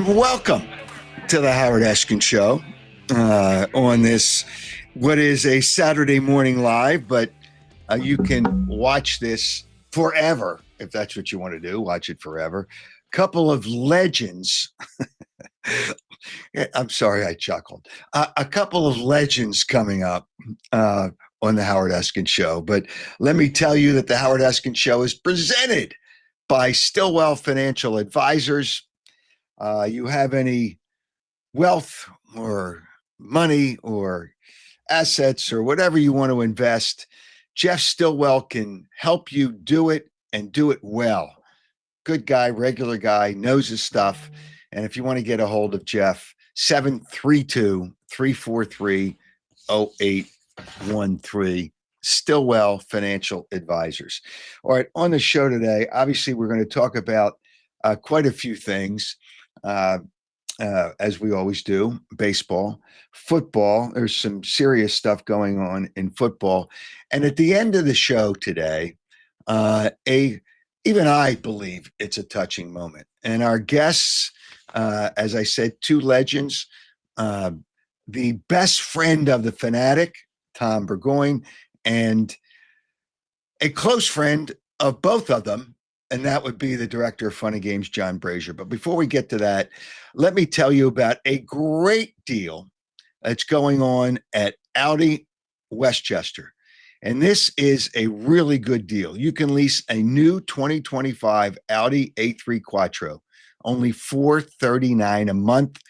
And welcome to the Howard Eskin Show on this, what is a Saturday morning live, but you can watch this forever if that's what you want to do. Watch it forever. Couple of legends. I'm sorry, I chuckled. A couple of legends coming up on the Howard Eskin Show. But let me tell you that the Howard Eskin Show is presented by Stillwell Financial Advisors. You have any wealth or money or assets or whatever you want to invest, Jeff Stillwell can help you do it and do it well. Good guy, regular guy, knows his stuff. And if you want to get a hold of Jeff, 732-343-0813, Stillwell Financial Advisors. All right, on the show today, obviously we're going to talk about quite a few things. As we always do, baseball, football. There's some serious stuff going on in football. And at the end of the show today, even I believe it's a touching moment. And our guests, as I said, two legends, the best friend of the Phanatic, Tom Burgoyne, and a close friend of both of them, and that would be the director of Fun and Games, John Brazer. But before we get to that, let me tell you about a great deal that's going on at Audi Westchester. And this is a really good deal. You can lease a new 2025 Audi A3 Quattro, only $439 a month,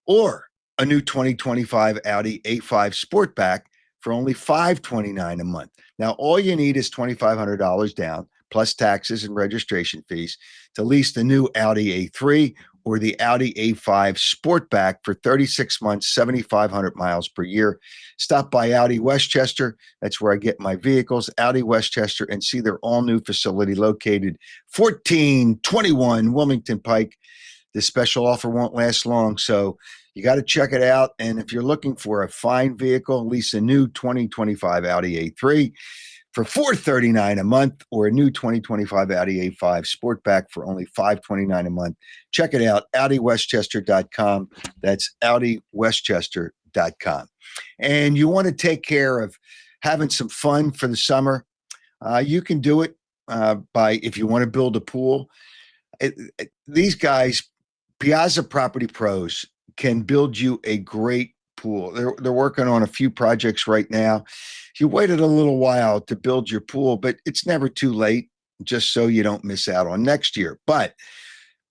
or a new 2025 Audi A5 Sportback for only $529 a month. Now, all you need is $2,500 down, plus taxes and registration fees, to lease the new Audi A3 or the Audi A5 Sportback for 36 months, 7,500 miles per year. Stop by Audi Westchester. That's where I get my vehicles, Audi Westchester, and see their all-new facility located 1421 Wilmington Pike. This special offer won't last long, so you got to check it out. And if you're looking for a fine vehicle, lease a new 2025 Audi A3 for $439 a month, or a new 2025 Audi A5 Sportback for only $529 a month. Check it out, AudiWestchester.com. That's AudiWestchester.com. And you want to take care of having some fun for the summer, you can do it by, if you want to build a pool. These guys, Piazza Property Pros, can build you a great pool. They're working on a few projects right now. You waited a little while to build your pool, but it's never too late, just so you don't miss out on next year. But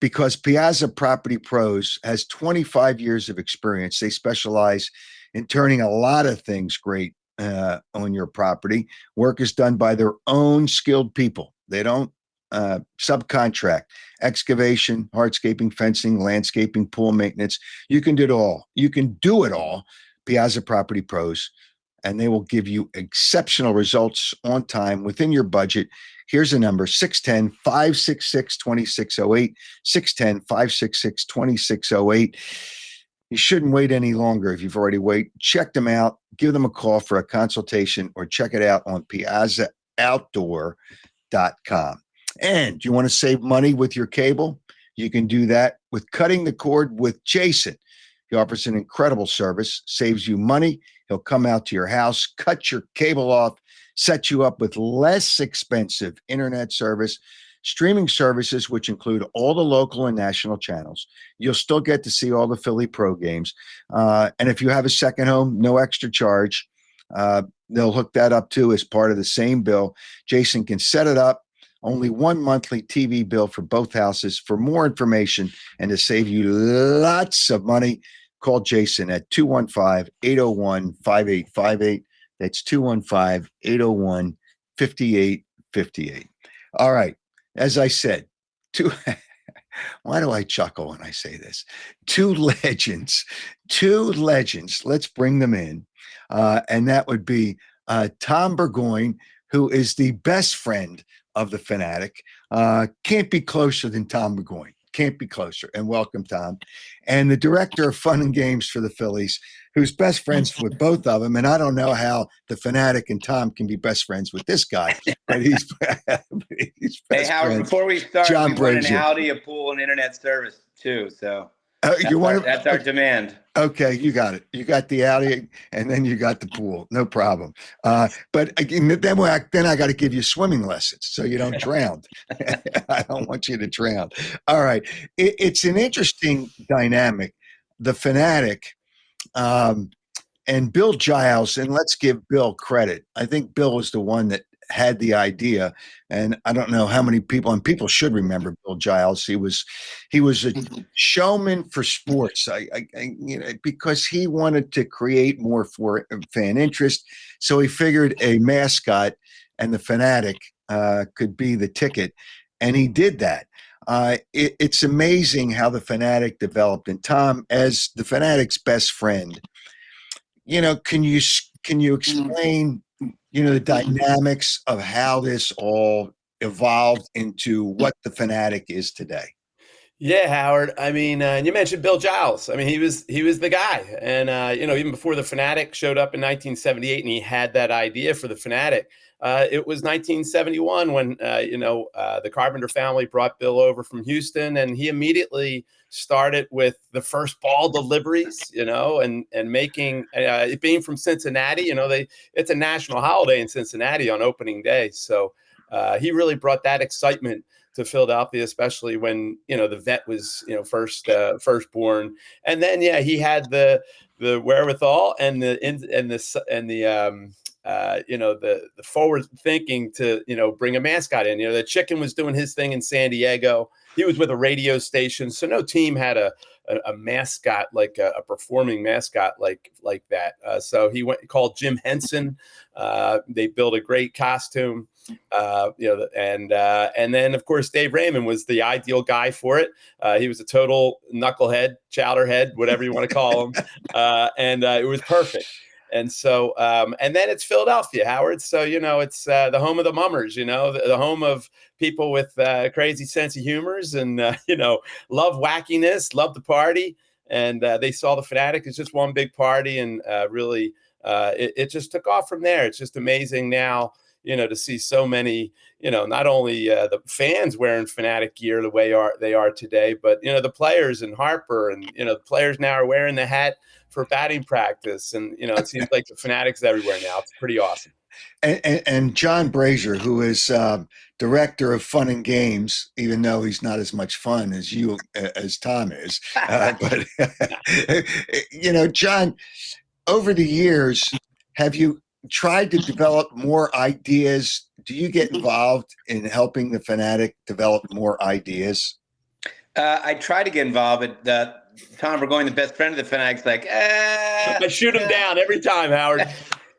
because Piazza Property Pros has 25 years of experience, they specialize in turning a lot of things great on your property. Work is done by their own skilled people. They don't subcontract. Excavation, hardscaping, fencing, landscaping, pool maintenance. You can do it all. You can do it all. Piazza Property Pros, and they will give you exceptional results on time within your budget. Here's a number, 610-566-2608, 610-566-2608. You shouldn't wait any longer if you've already waited. Check them out. Give them a call for a consultation, or check it out on piazzaoutdoor.com. And you want to save money with your cable? You can do that with Cutting the Cord with Jason. He offers an incredible service, saves you money. He'll come out to your house, cut your cable off, set you up with less expensive internet service, streaming services, which include all the local and national channels. You'll still get to see all the Philly pro games. And if you have a second home, no extra charge. They'll hook that up too as part of the same bill. Jason can set it up. Only one monthly TV bill for both houses. For more information and to save you lots of money, call Jason at 215-801-5858. That's 215-801-5858. All right. As I said, why do I chuckle when I say this? Two legends. Let's bring them in. And that would be Tom Burgoyne, who is the best friend of the Phanatic. Can't be closer than Tom Burgoyne. Can't be closer. And welcome, Tom. And the director of Fun and Games for the Phillies, who's best friends with both of them. And I don't know how the Phanatic and Tom can be best friends with this guy, but he's best Hey, Howard, friends. before we start, John we want an Brazer. Audi, a pool, and internet service too. So You want to? That's our demand. Okay, you got it. You got the outing, and then you got the pool. No problem. But again, then I got to give you swimming lessons so you don't drown. I don't want you to drown. All right. It's an interesting dynamic. The Fanatic and Bill Giles, and let's give Bill credit. I think Bill was the one that had the idea, and I don't know how many people, and people should remember Bill Giles. He was a showman for sports. Because he wanted to create more for fan interest, so he figured a mascot and the Fanatic could be the ticket, and he did that. It's amazing how the Fanatic developed. And Tom, as the Fanatic's best friend, can you explain, the dynamics of how this all evolved into what the Fanatic is today? Yeah, Howard. I mean, and you mentioned Bill Giles. I mean, he was the guy, and even before the Fanatic showed up in 1978, and he had that idea for the Fanatic. It was 1971 when the Carpenter family brought Bill over from Houston, and he immediately started with the first ball deliveries, and making it being from Cincinnati. It's a national holiday in Cincinnati on opening day, so he really brought that excitement to Philadelphia, especially when the vet was first born, and then he had the wherewithal and the forward thinking to bring a mascot in. The Chicken was doing his thing in San Diego. He was with a radio station, so no team had a mascot like a performing mascot like that. So he called Jim Henson. They built a great costume. And then of course Dave Raymond was the ideal guy for it. He was a total knucklehead, chowderhead, whatever you want to call him, and it was perfect. And so, and then it's Philadelphia, Howard. So it's the home of the mummers. The home of people with crazy sense of humors and love wackiness, love the party. And they saw the Fanatic as just one big party, and really, it just took off from there. It's just amazing now. To see so many, not only the fans wearing Fanatic gear the way they are today, but, the players and Harper and, the players now are wearing the hat for batting practice. And, it seems like the Fanatic's everywhere now. It's pretty awesome. And John Brazer, who is director of Fun and Games, even though he's not as much fun as Tom is. But, John, over the years, have you tried to develop more ideas? Do you get involved in helping the Fanatic develop more ideas? I try to get involved, but Tom Burgoyne, the best friend of the Fanatic's like, I shoot him down every time, Howard.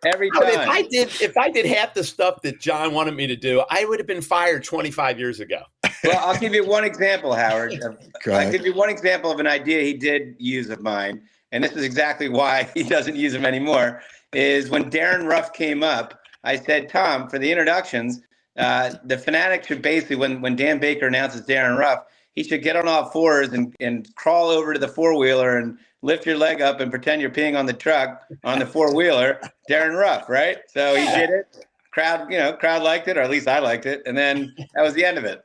Every time. If I did half the stuff that John wanted me to do, I would have been fired 25 years ago. Well, I'll give you one example, Howard. I'll give you one example of an idea he did use of mine, and this is exactly why he doesn't use them anymore. Is when Darren Ruff came up, I said, Tom, for the introductions, the Fanatic should basically, when Dan Baker announces Darren Ruff, he should get on all fours and crawl over to the four-wheeler and lift your leg up and pretend you're peeing on the truck on the four-wheeler. Darren Ruff, right? So he did it. Crowd liked it, or at least I liked it. And then that was the end of it.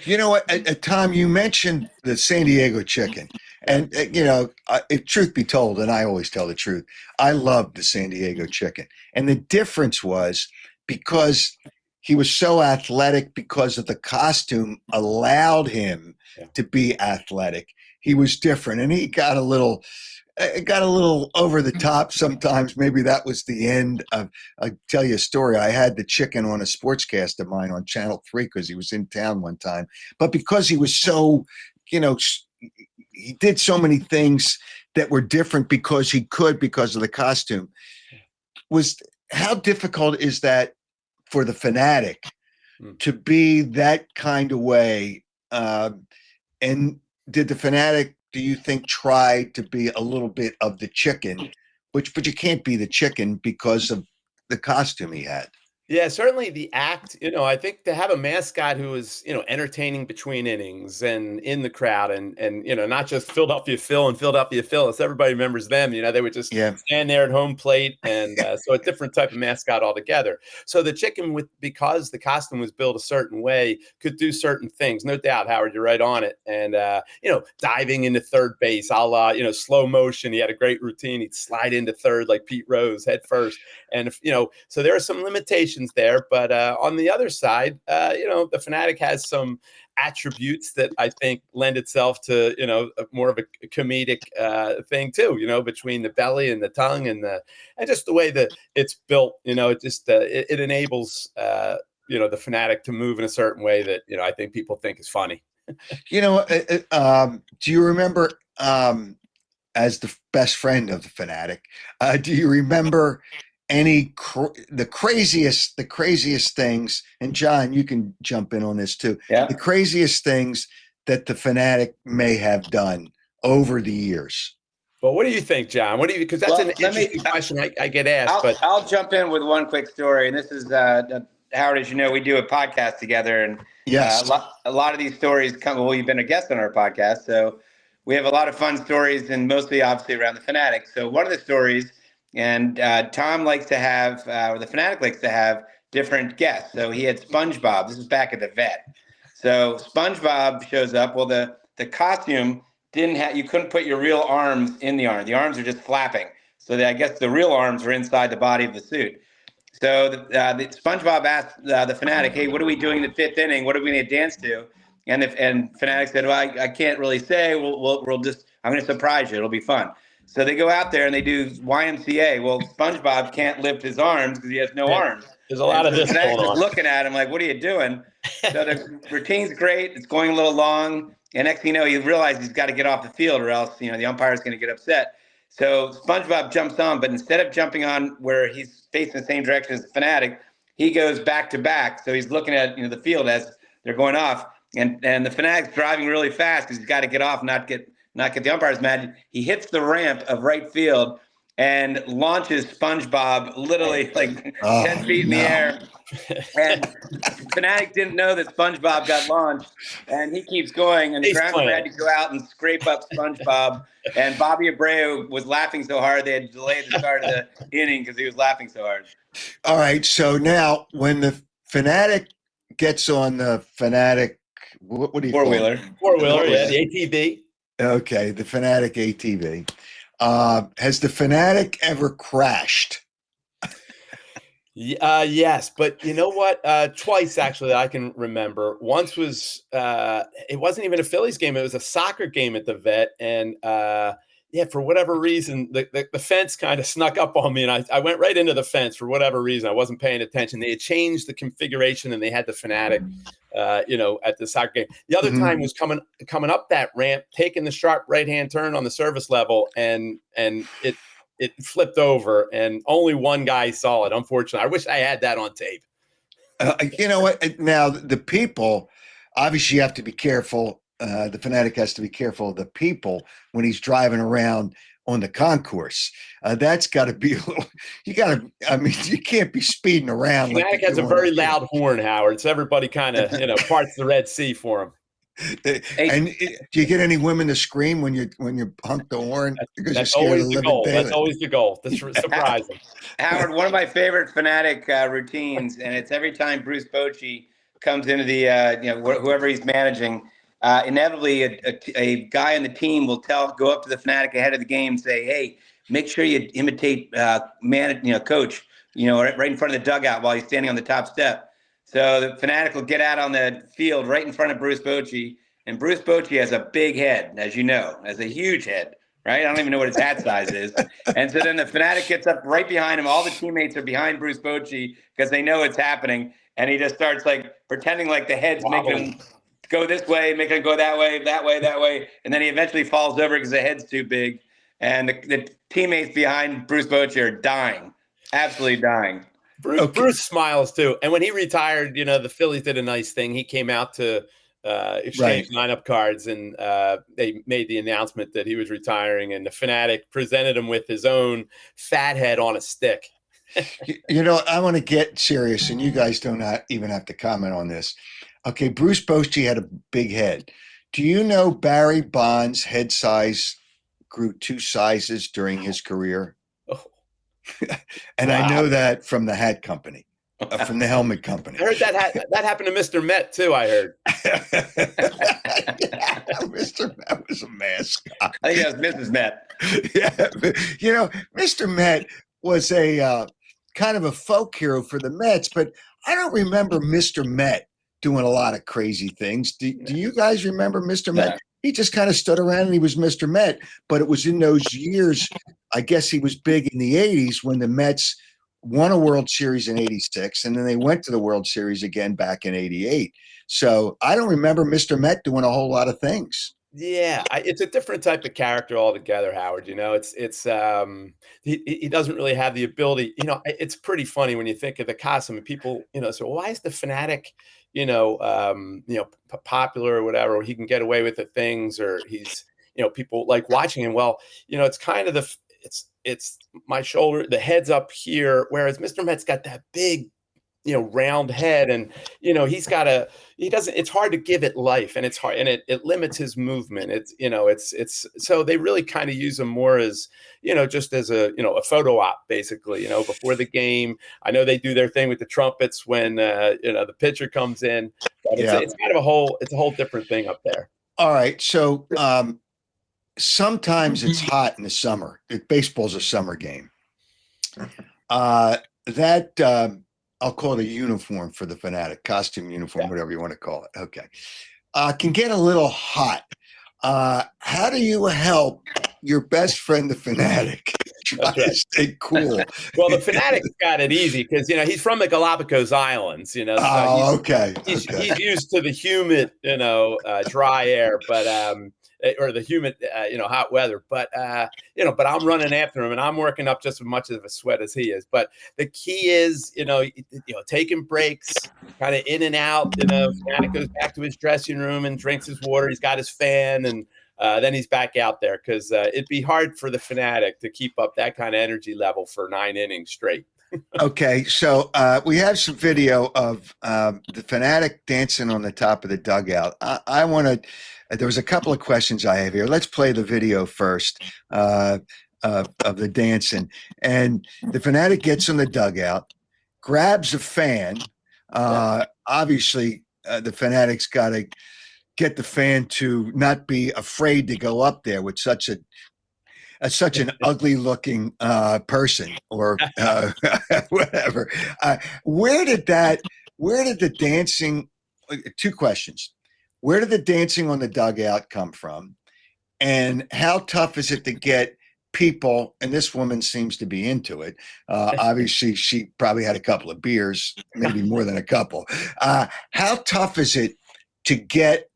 You know what, Tom, you mentioned the San Diego Chicken. And, if truth be told, and I always tell the truth, I loved the San Diego Chicken. And the difference was because he was so athletic, because of the costume allowed him to be athletic. He was different, and he got a little over the top sometimes. Maybe that was the end of. I'll tell you a story. I had the Chicken on a sportscast of mine on Channel 3 because he was in town one time. But because he was so, he did so many things that were different because of the costume. How difficult is that for the Fanatic to be that kind of way? And did the Fanatic, do you think, try to be a little bit of the Chicken, but you can't be the Chicken because of the costume he had? Yeah, certainly the act, I think to have a mascot who is, entertaining between innings and in the crowd and not just Philadelphia Phil and Philadelphia Phillies. Everybody remembers them. They would just Yeah. stand there at home plate. And so a different type of mascot altogether. So the chicken, because the costume was built a certain way, could do certain things. No doubt, Howard, you're right on it. And, diving into third base, a la, slow motion. He had a great routine. He'd slide into third like Pete Rose head first. And, so there are some limitations there, but on the other side, the Phanatic has some attributes that I think lend itself to more of a comedic thing too. Between the belly and the tongue and just the way that it's built. It enables the Phanatic to move in a certain way that I think people think is funny. Do you remember as the best friend of the Phanatic? Do you remember the craziest things? And John, you can jump in on this too. Yeah. The craziest things that the Phanatic may have done over the years. Well, what do you think, John? Because that's an interesting question I get asked. I'll jump in with one quick story, and this is Howard. As you know, we do a podcast together, and yes, a lot of these stories come. Well, you've been a guest on our podcast, so we have a lot of fun stories, and mostly obviously around the Phanatic. So one of the stories. And Tom likes to have, or the Phanatic likes to have different guests. So he had SpongeBob. This is back at the vet. So SpongeBob shows up. Well, the costume didn't have, you couldn't put your real arms in the arm. The arms are just flapping. So I guess the real arms are inside the body of the suit. So the SpongeBob asked the Phanatic, hey, what are we doing in the fifth inning? What are we going to dance to? And Phanatic said, well, I can't really say. We'll just, I'm going to surprise you. It'll be fun. So they go out there and they do YMCA. Well, SpongeBob can't lift his arms because he has no arms. There's a lot of this going on. Looking at him like, what are you doing? So the routine's great. It's going a little long. And next thing you know, you realize he's got to get off the field or else, the umpire's going to get upset. So SpongeBob jumps on, but instead of jumping on where he's facing the same direction as the Phanatic, he goes back to back. So he's looking at, the field as they're going off. And the Phanatic's driving really fast because he's got to get off, not get the umpires mad. He hits the ramp of right field and launches SpongeBob literally like 10 feet in the air. And Phanatic didn't know that SpongeBob got launched, and he keeps going. And the groundsman had to go out and scrape up SpongeBob. And Bobby Abreu was laughing so hard they had to delay the start of the inning because he was laughing so hard. All right. So now when the Phanatic gets on the Phanatic, what do you call it? Four-wheeler, yeah, the ATV. Okay, the Phanatic ATV. Has the Phanatic ever crashed? Yes, but you know what? Twice actually that I can remember. Once was it wasn't even a Phillies game; it was a soccer game at the vet, and for whatever reason, the fence kind of snuck up on me, and I went right into the fence for whatever reason. I wasn't paying attention. They had changed the configuration, and they had the Phanatic, at the soccer game. The other time was coming up that ramp, taking the sharp right-hand turn on the service level, and it flipped over, and only one guy saw it. Unfortunately, I wish I had that on tape. You know what? Now the people, obviously, you have to be careful. The Phanatic has to be careful of the people when he's driving around on the concourse. That's got to be a little. You can't be speeding around. Phanatic has a very loud horn, Howard. So everybody kind of parts the Red Sea for him. And do you get any women to scream when you honk the horn? That's always the goal. That's always the goal. That's surprising. Howard, one of my favorite Phanatic routines, and it's every time Bruce Bochy comes into the whoever he's managing. Inevitably, a guy on the team will go up to the Phanatic ahead of the game and say, "Hey, make sure you imitate coach, right in front of the dugout while he's standing on the top step." So the Phanatic will get out on the field right in front of Bruce Bochy, and Bruce Bochy has a big head, as you know, has a huge head, right? I don't even know what his hat size is. And so then the Phanatic gets up right behind him. All the teammates are behind Bruce Bochy because they know it's happening, and he just starts pretending like the head's making him go this way, making him go that way, and then he eventually falls over because the head's too big, and the teammates behind Bruce Bochy are dying, absolutely dying. Bruce smiles too. And when he retired, the Phillies did a nice thing. He came out to exchange lineup cards, and they made the announcement that he was retiring, and the Phanatic presented him with his own fat head on a stick. You know, I want to get serious, and you guys don't even have to comment on this. Okay, Bruce Bochy had a big head. Do you know Barry Bonds' head size grew 2 sizes during his career? Oh, And wow. I know that from the hat company, from the helmet company. I heard that happened to Mr. Met too. I heard. Yeah, Mr. Met was a mascot. I think that was Mrs. Met. Yeah, you know, Mr. Met was a kind of a folk hero for the Mets, but I don't remember Mr. Met doing a lot of crazy things. Do you guys remember Mr. Met? No. He just kind of stood around and he was Mr. Met, but it was in those years. I guess he was big in the 80s when the Mets won a World Series in 86, and then they went to the World Series again back in 88. So I don't remember Mr. Met doing a whole lot of things. Yeah, it's a different type of character altogether, Howard. You know, he doesn't really have the ability. You know, it's pretty funny when you think of the costume and people, you know, so why is the Fanatic, popular or whatever? Or he can get away with the things, or he's, people like watching him. Well, it's kind of it's my shoulder, the head's up here, whereas Mr. Met's got that big, round head, and it's hard to give it life, and it's hard, and it limits his movement. It's so they really kind of use him more as, just as a photo op, basically, before the game. I know they do their thing with the trumpets when the pitcher comes in, but it's kind of a whole different thing up there. All right, so sometimes it's hot in the summer. Baseball's a summer game. I'll call it a uniform for the Phanatic, costume uniform, whatever you want to call it. Okay. Can get a little hot. How do you help your best friend, the Phanatic, try to stay cool? Well, the Phanatic's got it easy because, he's from the Galapagos Islands, so okay. He's used to the humid, dry air, but or the humid, hot weather. But, but I'm running after him and I'm working up just as much of a sweat as he is. But the key is, taking breaks, kind of in and out. Phanatic goes back to his dressing room and drinks his water. He's got his fan, and then he's back out there because it'd be hard for the Phanatic to keep up that kind of energy level for 9 innings straight. Okay, so we have some video of the Phanatic dancing on the top of the dugout. I want to. There was a couple of questions I have here. Let's play the video first of the dancing. And the Phanatic gets on the dugout, grabs a fan. Obviously, the Phanatic's got to get the fan to not be afraid to go up there with such an ugly looking person or whatever. Where did the dancing? 2 questions. Where did the dancing on the dugout come from? And how tough is it to get people? And this woman seems to be into it. Obviously, she probably had a couple of beers, maybe more than a couple. How tough is it to get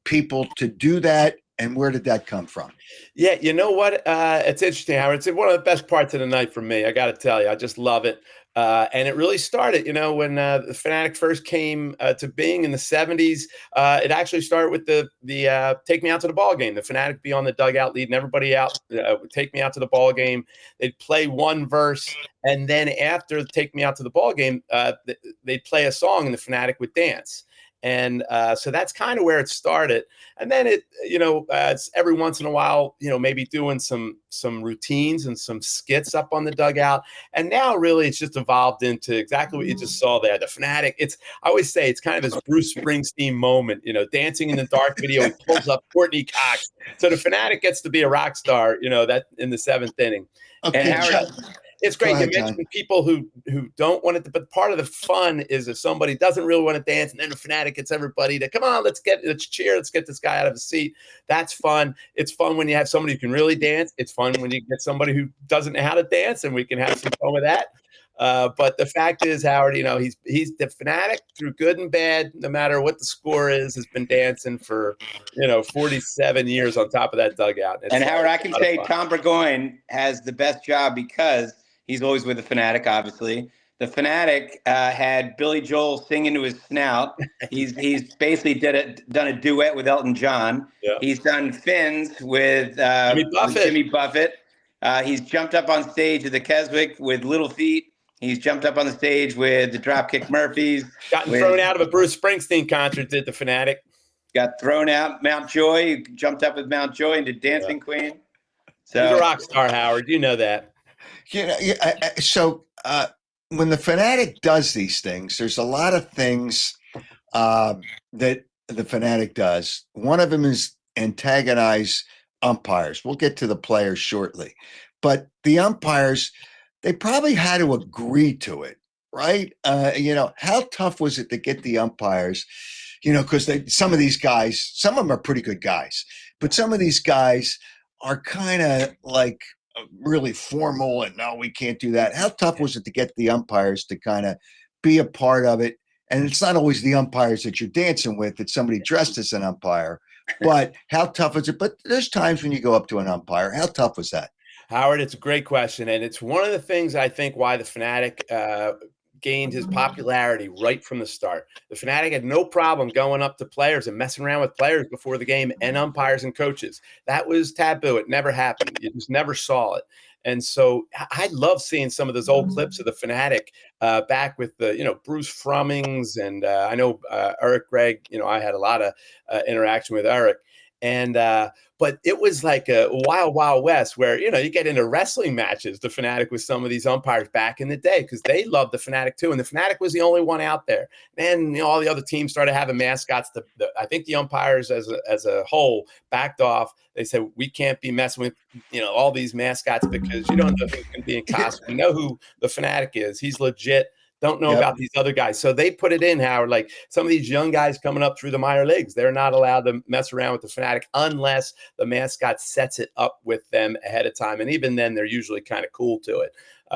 people to do that? And where did that come from? Yeah, you know what? It's interesting, Howard. It's one of the best parts of the night for me. I got to tell you, I just love it. And it really started, when the Phanatic first came to being in the 70s. It actually started with the Take Me Out to the Ball Game. The Phanatic be on the dugout leading everybody out. Take Me Out to the Ball Game. They'd play one verse, and then after Take Me Out to the Ball Game, they'd play a song, and the Phanatic would dance. And so that's kind of where it started. And then it's every once in a while, maybe doing some routines and some skits up on the dugout. And now really it's just evolved into exactly what you just saw there. The Phanatic, I always say it's kind of this Bruce Springsteen moment, Dancing in the Dark video. He pulls up Courtney Cox. So the Phanatic gets to be a rock star, that in the 7th inning. Okay, and Howard, it's great. You mentioned people who don't want it, but part of the fun is if somebody doesn't really want to dance, and then the Phanatic gets everybody to come on, let's cheer, let's get this guy out of his seat. That's fun. It's fun when you have somebody who can really dance. It's fun when you get somebody who doesn't know how to dance, and we can have some fun with that. But the fact is, Howard, he's the Phanatic through good and bad, no matter what the score is, has been dancing for 47 years on top of that dugout. And Howard, I can say Tom Burgoyne has the best job because he's always with the Phanatic, obviously. The Phanatic had Billy Joel sing into his snout. He's basically done a duet with Elton John. Yeah. He's done fins with Jimmy Buffett. He's jumped up on stage at the Keswick with Little Feat. He's jumped up on the stage with the Dropkick Murphys. Gotten thrown out of a Bruce Springsteen concert, did the Phanatic. Got thrown out Mount Joy. Jumped up with Mount Joy into Dancing Queen. So he's a rock star, Howard. You know that. You know, so when the Phanatic does these things, there's a lot of things that the Phanatic does. One of them is antagonize umpires. We'll get to the players shortly, but the umpires, they probably had to agree to it, right? How tough was it to get the umpires? Because some of these guys, some of them are pretty good guys, but some of these guys are kind of like really formal and no, we can't do that. How tough was it to get the umpires to kind of be a part of it? And it's not always the umpires that you're dancing with. It's somebody dressed as an umpire. But how tough is it? But there's times when you go up to an umpire. How tough was that? Howard, it's a great question. And it's one of the things I think why the Phanatic gained his popularity right from the start. The Phanatic had no problem going up to players and messing around with players before the game and umpires and coaches. That was taboo. It never happened. You just never saw it. And so I love seeing some of those old clips of the Phanatic back with the, Bruce Frummings. And I know Eric Gregg, I had a lot of interaction with Eric. And but it was like a wild, wild west where, you get into wrestling matches, the Phanatic with some of these umpires back in the day, because they loved the Phanatic too. And the Phanatic was the only one out there. And all the other teams started having mascots. I think the umpires as a whole backed off. They said, we can't be messing with, all these mascots because you don't know who's going to be in costume. You know who the Phanatic is. He's legit. Don't know about these other guys. So they put it in, Howard, like some of these young guys coming up through the minor leagues, they're not allowed to mess around with the Phanatic unless the mascot sets it up with them ahead of time. And even then, they're usually kind of cool to it,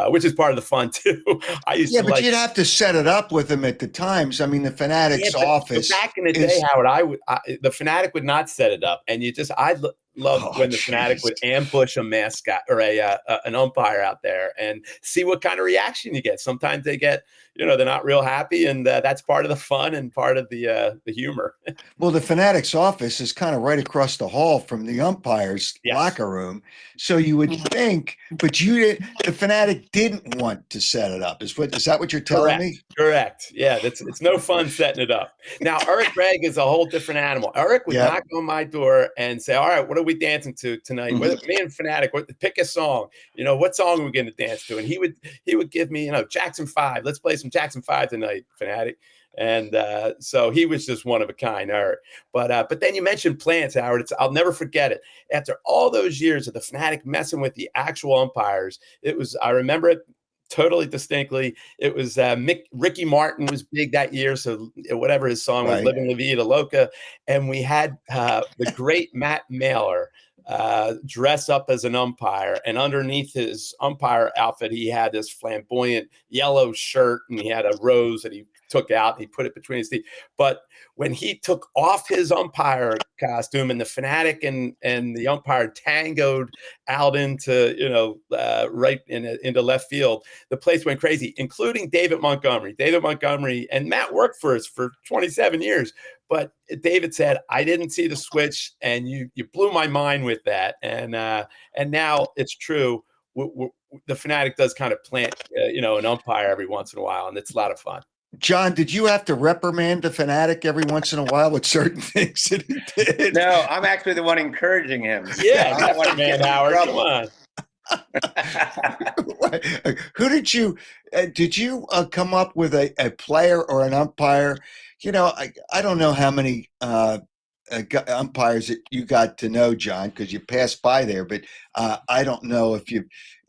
which is part of the fun, too. But you'd have to set it up with them at the times. I mean, the Fanatic's office. Back in the day, Howard, the Phanatic would not set it up. And I love when the Phanatic would ambush a mascot or an umpire out there and see what kind of reaction you get. Sometimes they get, they're not real happy, and that's part of the fun and part of the humor. Well, the Phanatic's office is kind of right across the hall from the umpire's locker room, so you would think, but the Phanatic didn't want to set it up. Is that what you're telling me? Correct. Yeah, it's no fun setting it up. Now, Eric Gregg is a whole different animal. Eric would knock on my door and say, "All right, what are we dancing to tonight? Mm-hmm. Me and Phanatic, pick a song. What song are we going to dance to?" And he would give me, Jackson 5. Let's play some Jackson 5 tonight, Phanatic. And so he was just one of a kind, Eric. But then you mentioned plants, Howard. I'll never forget it. After all those years of the Phanatic messing with the actual umpires, I remember it totally distinctly. It was Ricky Martin was big that year, so whatever his song was, Living La Vida Loca. And we had the great Matt Mailer dress up as an umpire, and underneath his umpire outfit, he had this flamboyant yellow shirt, and he had a rose that he took out and he put it between his teeth. But when he took off his umpire costume and the Phanatic and the umpire tangoed out into, right into left field, the place went crazy, including David Montgomery. David Montgomery and Matt worked for us for 27 years. But David said, I didn't see the switch, and you blew my mind with that. And now it's true. The Phanatic does kind of plant, an umpire every once in a while, and it's a lot of fun. John, did you have to reprimand the Phanatic every once in a while with certain things that he did? No, I'm actually the one encouraging him. Yeah, reprimand Howard. Come on. Who did you come up with a player or an umpire? I don't know how many umpires that you got to know, John, because you passed by there, but I don't know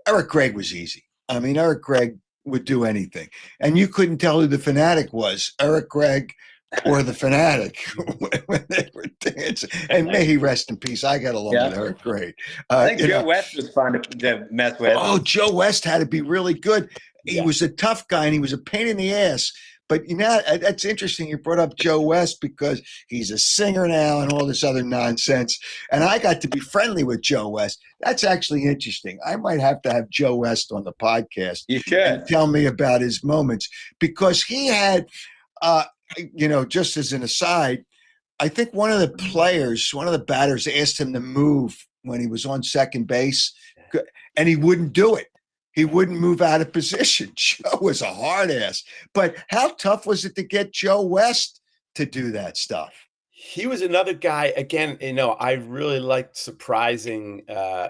Eric Gregg was easy. I mean, Eric Gregg would do anything, and you couldn't tell who the Phanatic was, Eric Gregg or the Phanatic, when they were dancing. And may he rest in peace. I got along with Eric Gregg. I think Joe West was fun to mess with. Oh, Joe West had to be really good. He was a tough guy, and he was a pain in the ass. But that's interesting. You brought up Joe West because he's a singer now and all this other nonsense. And I got to be friendly with Joe West. That's actually interesting. I might have to have Joe West on the podcast. You should. And tell me about his moments, because he had, just as an aside, I think one of the batters asked him to move when he was on second base, and he wouldn't do it. he wouldn't move out of position. Joe was a hard ass. But how tough was it to get Joe West to do that stuff? He was another guy, again, I really liked surprising,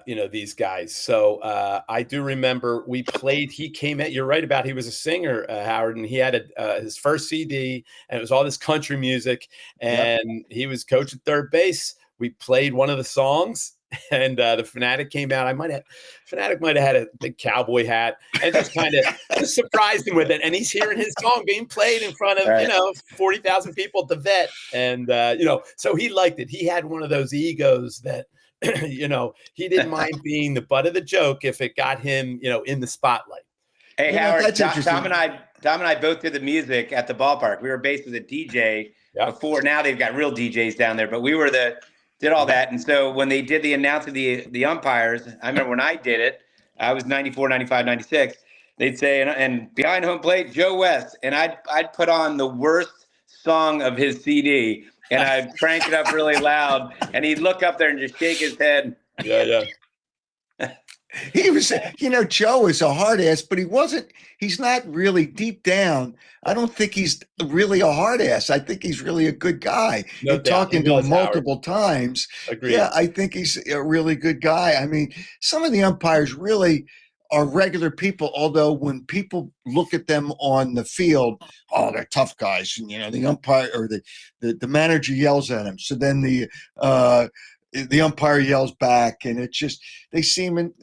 these guys. So I do remember he came at, you're right about, he was a singer, Howard, and he had his first CD, and it was all this country music, and he was coach at third base. We played one of the songs, and the Phanatic came out. Phanatic might have had a big cowboy hat and just kind of just surprised him with it. And he's hearing his song being played in front of 40,000 people at the vet. And so he liked it. He had one of those egos that he didn't mind being the butt of the joke if it got him in the spotlight. Hey, Howard, Tom and I both did the music at the ballpark. We were based as a DJ before. Now they've got real DJs down there, but we were did all that. And so when they did the announcing the umpires, I remember when I did it, I was 94, 95, 96. They'd say, and behind home plate, Joe West. And I'd put on the worst song of his CD, and I'd crank it up really loud, and he'd look up there and just shake his head. Yeah. He was, Joe is a hard ass, but he's not really deep down. I don't think he's really a hard ass. I think he's really a good guy. No talking to him multiple times. Agreed. Yeah, I think he's a really good guy. I mean, some of the umpires really are regular people, although when people look at them on the field, oh, they're tough guys. And, the umpire or the manager yells at him. So then the umpire yells back, and it's just, they seem,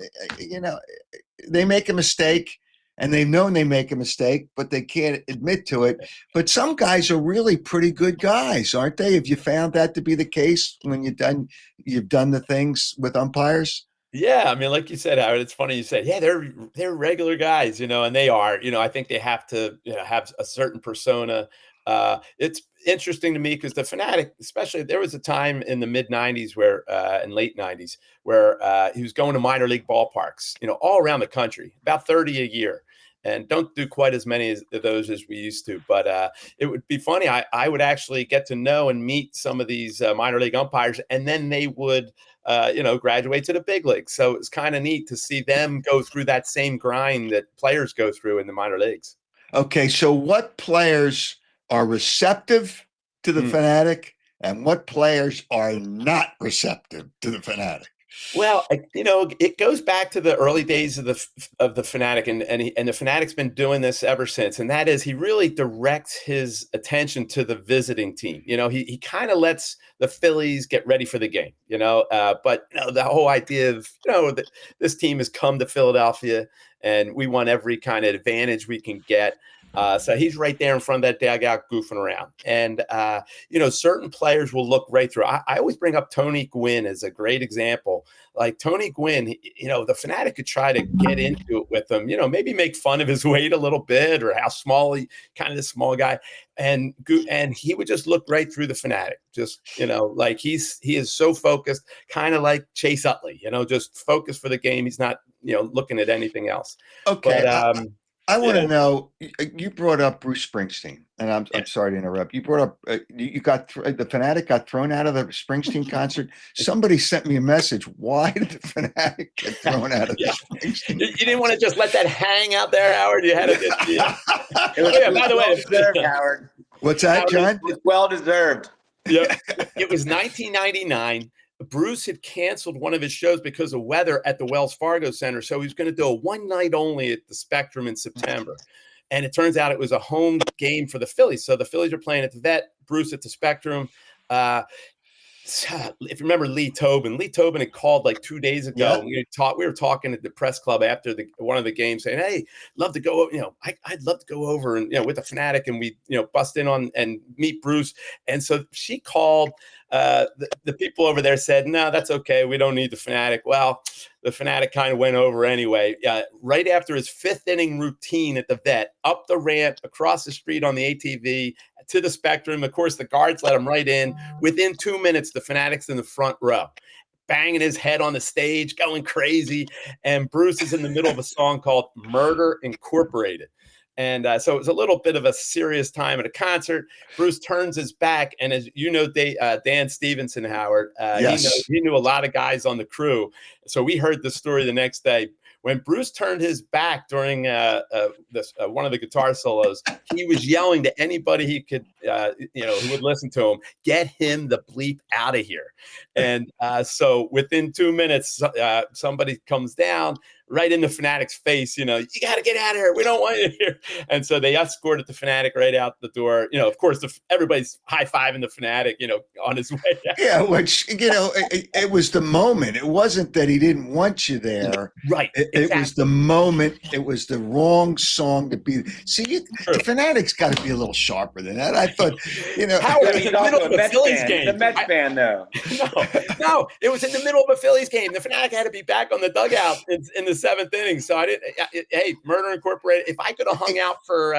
they make a mistake, and they've known they make a mistake, but they can't admit to it. But some guys are really pretty good guys, aren't they? Have you found that to be the case when you've done the things with umpires? Yeah, I mean, like you said, Howard, it's funny you said, yeah, they're regular guys, and they are. I think they have to have a certain persona. It's interesting to me because the Phanatic, especially, there was a time in the mid 90s where, and late 90s, where he was going to minor league ballparks, all around the country, about 30 a year. And don't do quite as many of those as we used to. But it would be funny. I would actually get to know and meet some of these minor league umpires, and then they would, graduate to the big leagues. So it's kind of neat to see them go through that same grind that players go through in the minor leagues. Okay, so what players are receptive to the Phanatic, and what players are not receptive to the Phanatic? Well, it goes back to the early days of the Phanatic, and the Phanatic's been doing this ever since. And that is, he really directs his attention to the visiting team. He kind of lets the Phillies get ready for the game. But the whole idea of that this team has come to Philadelphia, and we want every kind of advantage we can get. So he's right there in front of that dugout goofing around. And, certain players will look right through. I always bring up Tony Gwynn as a great example. Like Tony Gwynn, the Phanatic could try to get into it with him, maybe make fun of his weight a little bit or how small kind of this small guy. And he would just look right through the Phanatic. Just, like he is so focused, kind of like Chase Utley, just focused for the game. He's not, looking at anything else. Okay. But, I want to know, you brought up Bruce Springsteen, and I'm sorry to interrupt. You brought up, the Phanatic got thrown out of the Springsteen concert. Somebody sent me a message. Why did the Phanatic get thrown out of the Springsteen? You didn't want to just let that hang out there, Howard? You had to by the way, deserved, Howard. What's that, John? It's well deserved. Yeah. It was 1999. Bruce had canceled one of his shows because of weather at the Wells Fargo Center. So he was going to do a one night only at the Spectrum in September. And it turns out it was a home game for the Phillies. So the Phillies are playing at the Vet, Bruce at the Spectrum. If you remember Lee Tobin had called like 2 days ago. Yeah. We were talking at the press club after one of the games saying, hey, love to go, I'd love to go over and, with the Phanatic, and we, bust in on and meet Bruce. And so she called, the people over there said, no, that's okay. We don't need the Phanatic. Well, the Phanatic kind of went over anyway. Right after his fifth inning routine at the Vet, up the ramp, across the street on the ATV to the Spectrum. Of course, the guards let him right in. Within 2 minutes, the Phanatic's in the front row, banging his head on the stage, going crazy. And Bruce is in the middle of a song called Murder Incorporated. And so it was a little bit of a serious time at a concert. Bruce turns his back, and as you know, Dan Stevenson, Howard, yes. he knew a lot of guys on the crew. So we heard the story the next day. when Bruce turned his back during one of the guitar solos, he was yelling to anybody he could, who would listen to him, get him the bleep out of here. And so within 2 minutes, somebody comes down right in the Phanatic's face, you got to get out of here. We don't want you here. And so they escorted the Phanatic right out the door. Of course, everybody's high-fiving the Phanatic, on his way out. Yeah, which, it was the moment. It wasn't that he didn't want you there. Right. It was the moment. It was the wrong song to be. See, the Phanatic's got to be a little sharper than that. I thought, Howard, it was in the middle of a Phillies game. The Mets fan, though. No, it was in the middle of a Phillies game. The Phanatic had to be back on the dugout in the 7th inning. So I didn't. Hey, Murder Incorporated. If I could have hung out for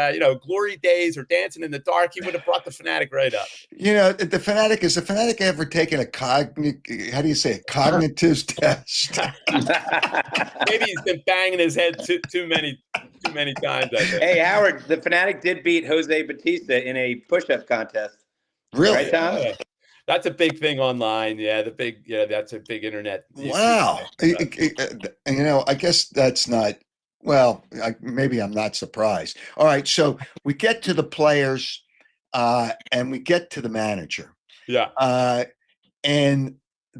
Glory Days or Dancing in the Dark, he would have brought the Phanatic right up. The Phanatic, is the Phanatic ever taken a cognitive test? Maybe he's been banging his head too many times. I think. Hey, Howard, the Phanatic did beat Jose Batista in a push-up contest. Really? Right, Tom? Yeah. That's a big thing online. Yeah, that's a big internet. Wow. I guess that's not, maybe I'm not surprised. All right. So we get to the players and we get to the manager. Yeah. And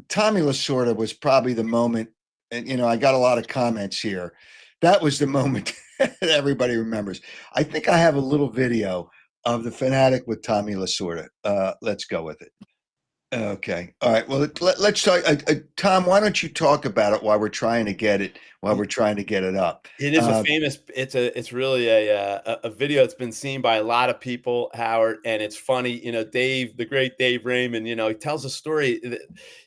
Tommy Lasorda was probably the moment. And, I got a lot of comments here. That was the moment that everybody remembers. I think I have a little video of the Phanatic with Tommy Lasorda. Let's go with it. Okay. All right. Well, let's talk. Tom, why don't you talk about it while we're trying to get it up? It is a famous. It's really a video that's been seen by a lot of people, Howard, and it's funny. Dave, the great Dave Raymond. He tells a story.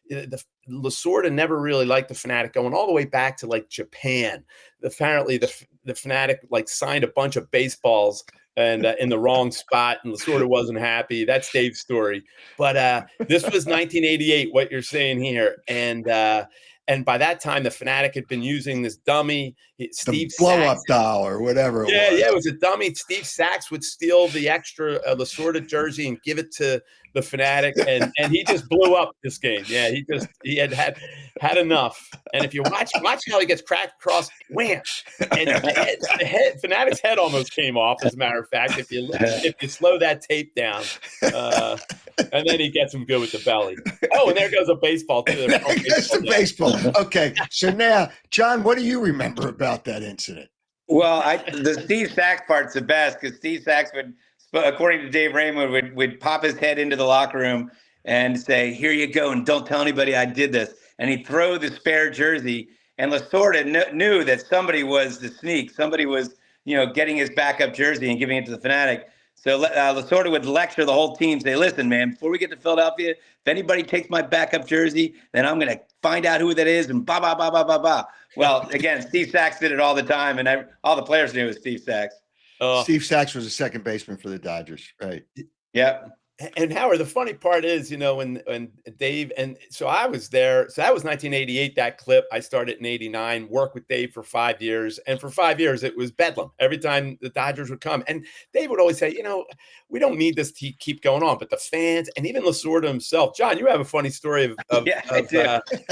The Lasorda never really liked the Phanatic, going all the way back to like Japan. Apparently, the Phanatic signed a bunch of baseballs and in the wrong spot, and Lasorda wasn't happy. That's Dave's story. But this was 1988, what you're saying here. And by that time, the Phanatic had been using this dummy, Steve blow-up doll or whatever it was. Yeah, it was a dummy. Steve Sachs would steal the extra Lasorda jersey and give it to the Phanatic, and he just blew up this game. Yeah, he had enough. And if you watch how he gets cracked across, wham, and the Phanatic's head almost came off. As a matter of fact, if you slow that tape down, and then he gets him good with the belly. Oh, and there goes a baseball too. That's the baseball. Okay, so now, John, what do you remember about that incident? Well, the Steve Sachs part's the best, because Steve Sachs would, according to Dave Raymond, would pop his head into the locker room and say, "Here you go, and don't tell anybody I did this." And he'd throw the spare jersey, and Lasorda knew that somebody was the sneak. Somebody was, getting his backup jersey and giving it to the Phanatic. So Lasorda would lecture the whole team, say, "Listen, man, before we get to Philadelphia, if anybody takes my backup jersey, then I'm going to find out who that is," and blah, blah, blah, blah, blah, blah. Well, again, Steve Sachs did it all the time, and all the players knew it was Steve Sachs. Steve Sachs was a second baseman for the Dodgers, right? Yep. And Howard, the funny part is, when Dave, and so I was there. So that was 1988, that clip. I started in 89, worked with Dave for 5 years. And for 5 years, it was bedlam every time the Dodgers would come. And Dave would always say, we don't need this to keep going on. But the fans, and even Lasorda himself. John, you have a funny story of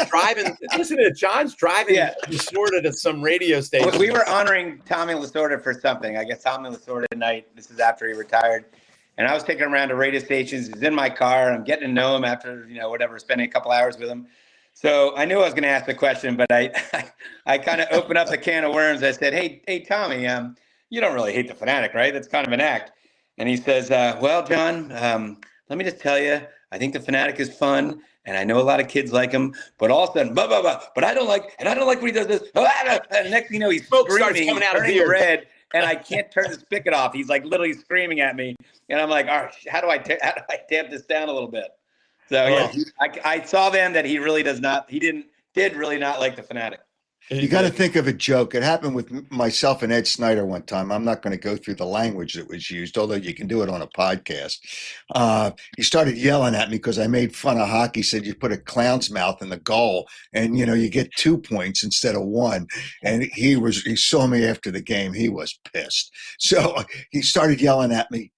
driving. Listen to John's driving Lasorda to some radio station. We were honoring Tommy Lasorda for something. I guess Tommy Lasorda night. This is after he retired. And I was taking him around to radio stations. He's in my car. I'm getting to know him after, spending a couple hours with him. So I knew I was going to ask the question, but I kind of opened up the can of worms. I said, hey, Tommy, you don't really hate the Phanatic, right? That's kind of an act. And he says, well, John, let me just tell you, I think the Phanatic is fun. And I know a lot of kids like him, but all of a sudden, blah, blah, blah. But I don't like when he does this. And next thing you know, he's screaming, he's turning red. And I can't turn the spigot off. He's literally screaming at me, and I'm like, "All right, how do I tamp this down a little bit?" So I saw then that he really did really not like the Phanatic. You got to think of a joke. It happened with myself and Ed Snyder one time. I'm not going to go through the language that was used, although you can do it on a podcast. He started yelling at me because I made fun of hockey. Said you put a clown's mouth in the goal, and you get 2 points instead of 1. And he saw me after the game. He was pissed. So he started yelling at me,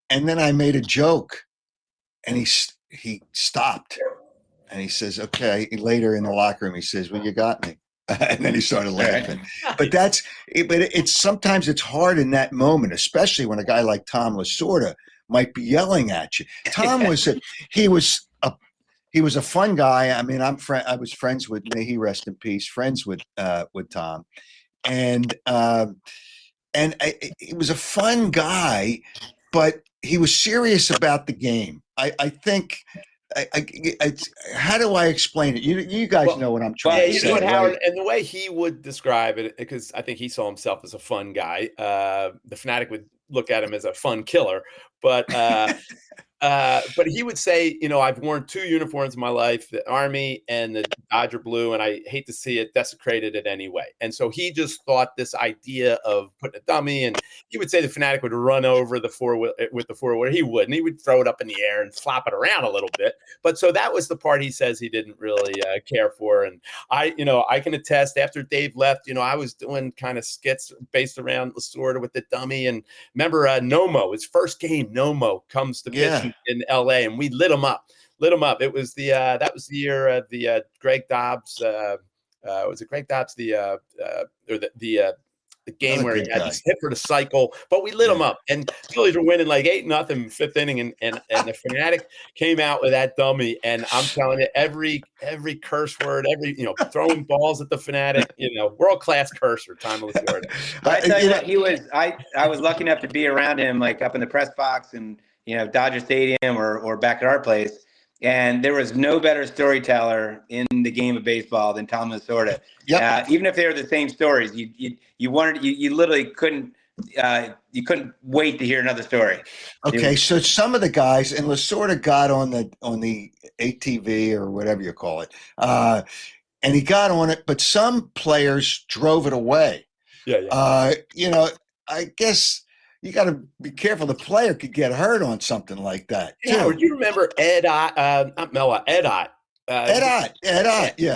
and then I made a joke, and he stopped, and he says, "Okay." Later in the locker room, he says, "Well, you got me." And then he started laughing. But it's sometimes it's hard in that moment, especially when a guy like Tom Lasorda might be yelling at you. Tom he was a fun guy. I mean, I was friends with, may he rest in peace, friends with Tom, and he was a fun guy, but he was serious about the game. I think. How do I explain it? You guys know what I'm trying to say. What, Howard, right? And the way he would describe it, because I think he saw himself as a fun guy. The Phanatic would look at him as a fun killer, but he would say, I've worn 2 uniforms in my life, the Army and the Dodger blue, and I hate to see it desecrated in any way. And so he just thought this idea of putting a dummy, and he would say the Phanatic would run over the with the 4-wheeler. He wouldn't. He would throw it up in the air and flop it around a little bit. But so that was the part he says he didn't really care for. And I can attest, after Dave left, I was doing kind of skits based around Lasorda with the dummy. And remember Nomo, his first game, Nomo comes to pitch in LA, and we lit him up. It was that was the year the Greg Dobbs was it Greg Dobbs the game where he had this hit for the cycle, but we lit him up, and Phillies were winning like 8-0 5th inning, and the Phanatic came out with that dummy, and I'm telling you, every curse word, throwing balls at the Phanatic, world class cursor, Tom Lasorda. I tell you what, I was lucky enough to be around him, like up in the press box and Dodger Stadium or back at our place. And there was no better storyteller in the game of baseball than Tom Lasorda. Yep. Even if they were the same stories, you literally couldn't wait to hear another story. Okay, so some of the guys, and Lasorda got on the ATV or whatever you call it, and he got on it, but some players drove it away. I guess you got to be careful. The player could get hurt on something like that. Yeah, do you remember Ed Ott? Not Mel, Ed Ott. Ed Ott. Ed Ott. He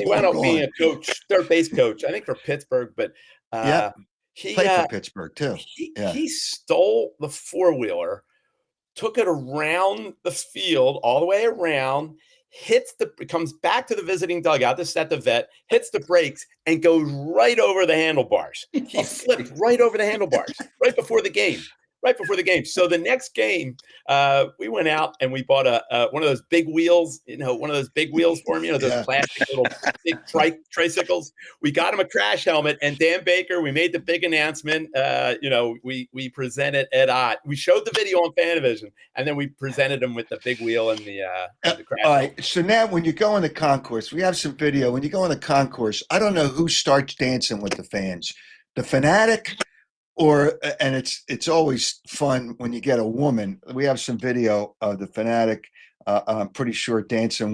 wound up being a coach, third base coach, I think for Pittsburgh. But he played for Pittsburgh too. He stole the 4-wheeler, took it around the field, all the way around. Comes back to the visiting dugout. This is at the vet, hits the brakes and goes right over the handlebars. He flipped right over the handlebars right before the game. So the next game, we went out and we bought one of those big wheels, for him, those plastic little big tricycles. We got him a crash helmet, and Dan Baker, we made the big announcement. We presented Ed Ott. We showed the video on Fanavision, and then we presented him with the big wheel and the crash all right. So now when you go in the concourse, we have some video. When you go in the concourse, I don't know who starts dancing with the fans, the Phanatic. And it's always fun when you get a woman. We have some video of the Phanatic. I'm pretty sure dancing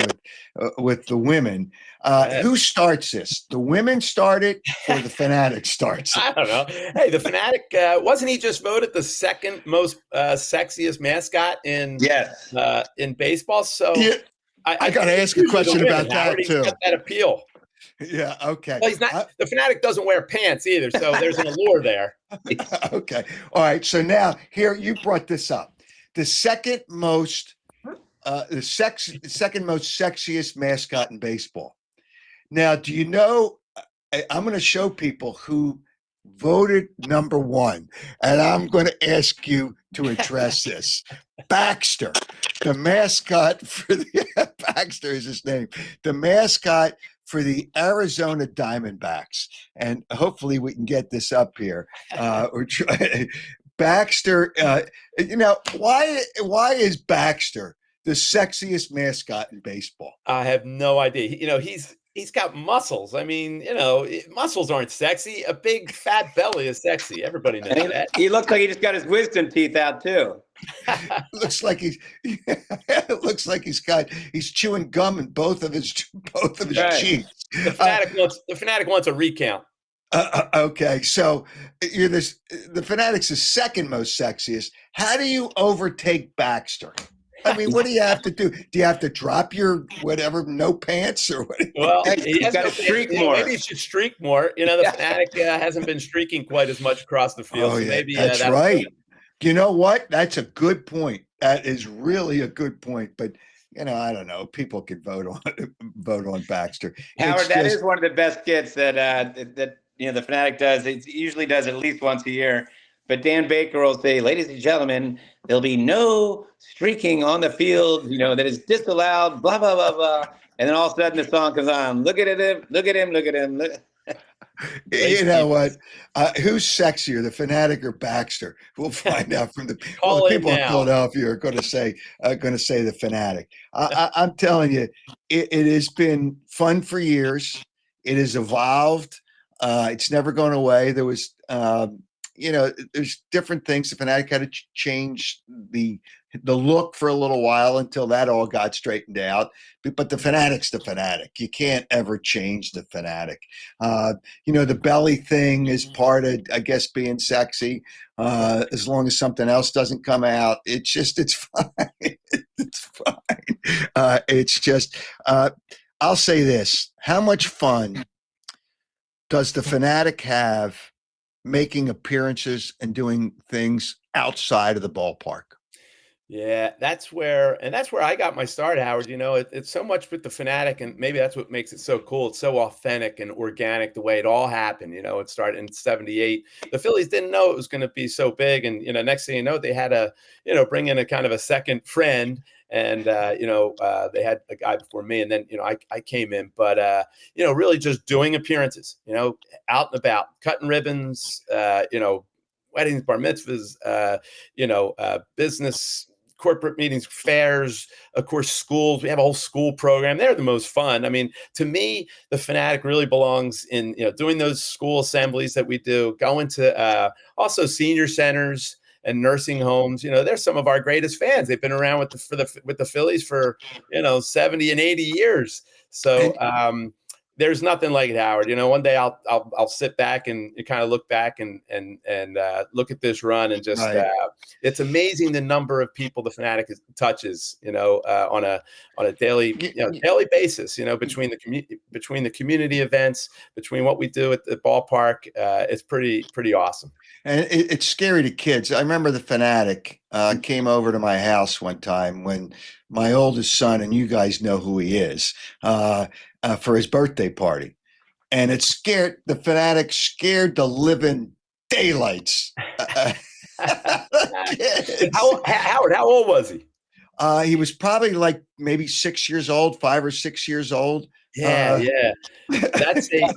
with the women. Who starts this? The women start it, or the Phanatic starts it? I don't know. Hey, the Phanatic wasn't he just voted the second most sexiest mascot in baseball? So I got to ask a question about that too. He's got that appeal. Yeah. Okay. Well, he's not. The Phanatic doesn't wear pants either, so there's an allure there. Okay. All right. So now here you brought this up. The second most sexiest mascot in baseball. Now, do you know? I'm going to show people who voted number 1, and I'm going to ask you to address this. Baxter, the mascot for the Baxter is his name. The mascot for the Arizona Diamondbacks, and hopefully we can get this up here. Baxter, why is Baxter the sexiest mascot in baseball? I have no idea. He's got muscles. I mean, muscles aren't sexy. A big fat belly is sexy. Everybody knows that. He looks like he just got his wisdom teeth out too. looks like he's chewing gum in both of his cheeks. The Phanatic wants a recount. Okay, so the Phanatic's the second most sexiest. How do you overtake Baxter? I mean, what do you have to do? Do you have to drop your no pants or what? Well, he's got to streak more. Maybe he should streak more. The Phanatic hasn't been streaking quite as much across the field. Oh, so yeah, maybe that's right. You know what? That's a good point. That is really a good point. But I don't know. People could vote on Baxter. Howard, that is one of the best skits that the Phanatic does. It usually does at least once a year. But Dan Baker will say, "Ladies and gentlemen, there'll be no streaking on the field. That is disallowed. Blah blah blah blah." And then all of a sudden the song comes on. Look at him! Look at him! Look at him! You know what? Who's sexier, the Phanatic or Baxter? We'll find out from the people in Philadelphia are going to say the Phanatic. I'm telling you, it has been fun for years. It has evolved. It's never gone away. There was, there's different things. The Phanatic had to change the look for a little while until that all got straightened out. But the Phanatic's the Phanatic. You can't ever change the Phanatic. The belly thing is part of, I guess, being sexy. As long as something else doesn't come out, it's fine. It's fine. It's just, I'll say this. How much fun does the Phanatic have making appearances and doing things outside of the ballpark? Yeah, that's where I got my start, Howard. It's so much with the Phanatic, and maybe that's what makes it so cool. It's so authentic and organic the way it all happened. It started in '78. The Phillies didn't know it was going to be so big, and next thing you know, they had to bring in a kind of a second friend, and they had a guy before me, and then I came in, but really just doing appearances, out and about, cutting ribbons, weddings, bar mitzvahs, business, corporate meetings, fairs, of course, schools. We have a whole school program. They're the most fun. I mean, to me, the Phanatic really belongs in, doing those school assemblies that we do, going to also senior centers and nursing homes. They're some of our greatest fans. They've been around with the Phillies for, 70 and 80 years. So, there's nothing like it, Howard. One day I'll sit back and kind of look back and look at this run and just it's amazing the number of people the Phanatic touches, on a daily daily basis. Between the community events, between what we do at the ballpark, it's pretty awesome. And it's scary to kids. I remember the Phanatic came over to my house one time when my oldest son, and you guys know who he is, for his birthday party. And the Phanatic scared the living daylights. Howard, how old was he? He was probably like maybe 6 years old, 5 or 6 years old. Yeah. That's when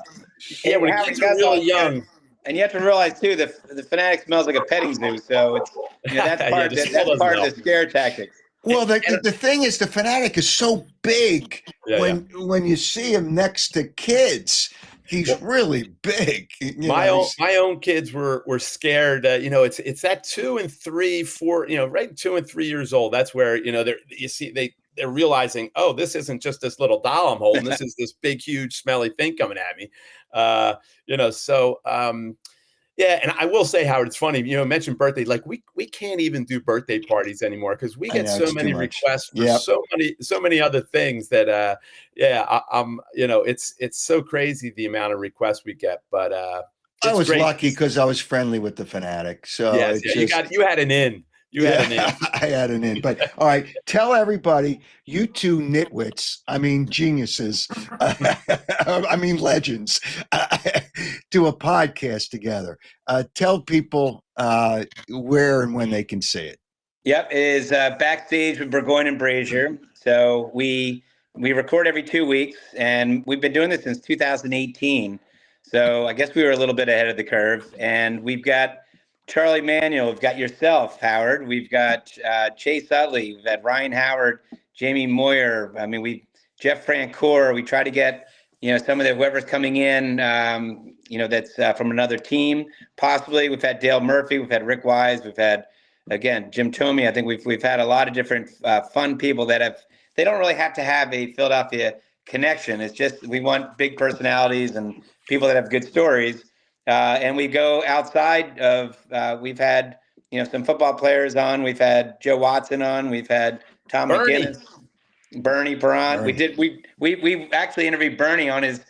the kids are really young. And you have to realize too, the Phanatic smells like a petting zoo, so it's that's part of the scare tactics. Well, the thing is, the Phanatic is so big when you see him next to kids. He's really big. My own kids were scared. It's that 2 and 3, 4. Right, 2 and 3 years old. That's where they're realizing, oh, this isn't just this little doll I'm holding. This is this big, huge, smelly thing coming at me. Yeah, and I will say, Howard, it's funny. Mentioned birthday. Like we can't even do birthday parties anymore because we get so many requests for so many other things that it's so crazy the amount of requests we get. But I was lucky because I was friendly with the Phanatic. So you had an in. I had an in. But all right, tell everybody, you two nitwits, geniuses, legends, do a podcast together. Tell people where and when they can see it. Yep, it is Backstage with Burgoyne and Brazer. So we record every 2 weeks, and we've been doing this since 2018. So I guess we were a little bit ahead of the curve, and we've got Charlie Manuel, we've got yourself, Howard. We've got Chase Utley. We've had Ryan Howard, Jamie Moyer. Jeff Francoeur. We try to get, some of whoever's coming in, that's from another team, possibly. We've had Dale Murphy. We've had Rick Wise. We've had, again, Jim Thome. I think we've had a lot of different fun people they don't really have to have a Philadelphia connection. It's just we want big personalities and people that have good stories. And we go outside of, we've had, some football players on. We've had Joe Watson on. We've had Tom McGinnis, Bernie Perron. We actually interviewed Bernie on his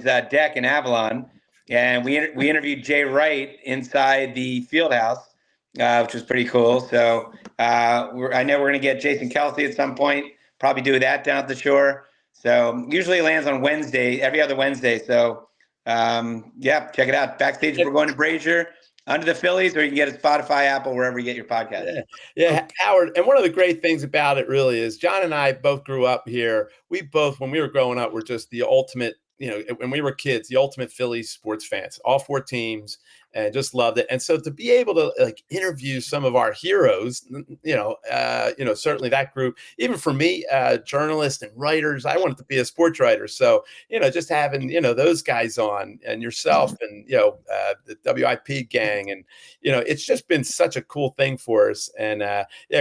deck in Avalon, and we interviewed Jay Wright inside the field house, which was pretty cool. So I know we're going to get Jason Kelsey at some point, probably do that down at the shore. So usually it lands on Wednesday, every other Wednesday. So yeah, check it out. Backstage, we're going to Brazer, Under the Phillies, or you can get a Spotify, Apple, wherever you get your podcast. Yeah, Howard. And one of the great things about it really is John and I both grew up here. We both, when we were growing up, were just the ultimate, when we were kids, the ultimate Phillies sports fans, all 4 teams, and just loved it. And so to be able to interview some of our heroes, certainly that group, even for me, journalists and writers, I wanted to be a sports writer. So, just having, those guys on and yourself and, the WIP gang, and, it's just been such a cool thing for us. And